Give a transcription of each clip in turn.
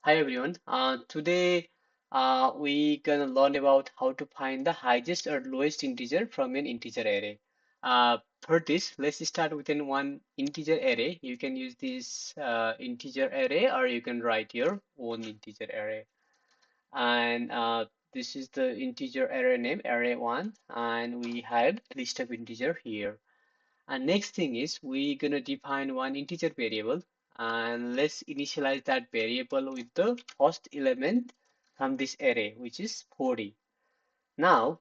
Hi everyone. Today we gonna learn about how to find the highest or lowest integer from an integer array. For this, let's start with one integer array. You can use this integer array, or you can write your own integer array. And this is the integer array name, array1, and we have list of integer here. And next thing is we gonna define one integer variable and let's initialize that variable with the first element from this array, which is 40. Now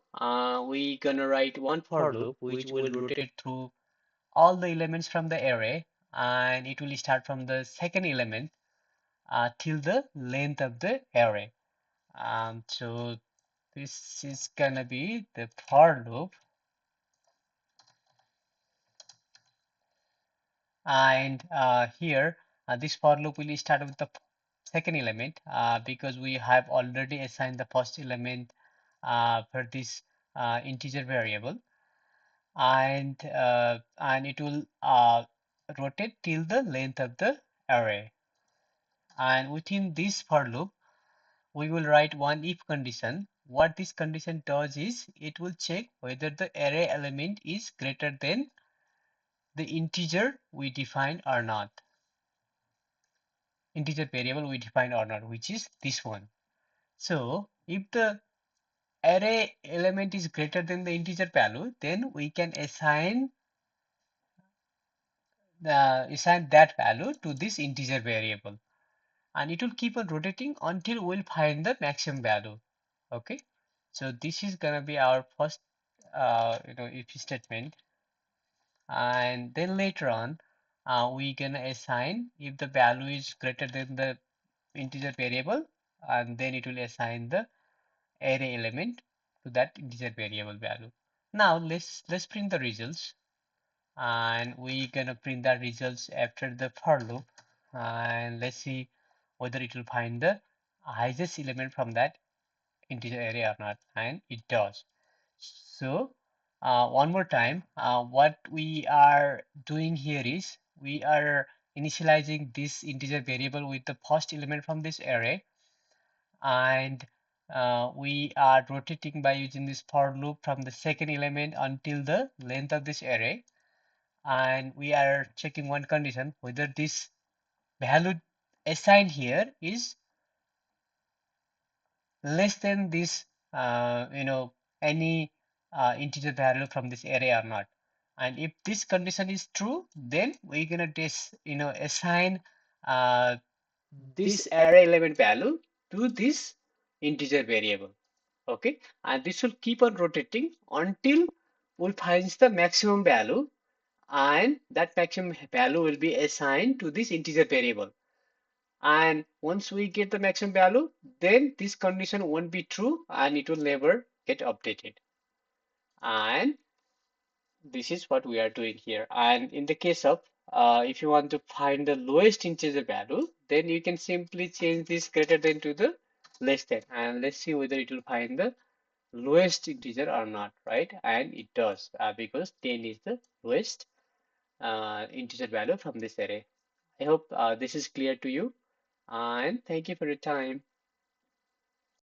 we gonna write one for loop which will rotate through all the elements from the array and it will start from the second element till the length of the array. So this is gonna be the for loop and here this for loop will start with the second element because we have already assigned the first element for this integer variable and it will rotate till the length of the array, and within this for loop we will write one if condition. What this condition does is it will check whether the array element is greater than the integer we define or not, integer variable we define or not, which is this one. So if the array element is greater than the integer value, then we can assign that value to this integer variable, and it will keep on rotating until we'll find the maximum value. Okay, so this is gonna be our first if statement, and then later on we can assign if the value is greater than the integer variable, and then it will assign the array element to that integer variable value. Now let's print the results, and we gonna print the results after the for loop, and let's see whether it will find the highest element from that integer array or not, and it does. So one more time, what we are doing here is we are initializing this integer variable with the first element from this array, and we are rotating by using this for loop from the second element until the length of this array, and we are checking one condition whether this value assigned here is less than this any integer value from this array or not. And if this condition is true, then we're gonna assign uh, this array element value to this integer variable. Okay, and this will keep on rotating until we find the maximum value, and that maximum value will be assigned to this integer variable. And once we get the maximum value, then this condition won't be true and it will never get updated. And this is what we are doing here. And in the case of if you want to find the lowest integer value, then you can simply change this greater than to the less than, and let's see whether it will find the lowest integer or not, right? And it does because 10 is the lowest integer value from this array. I hope this is clear to you, and thank you for your time.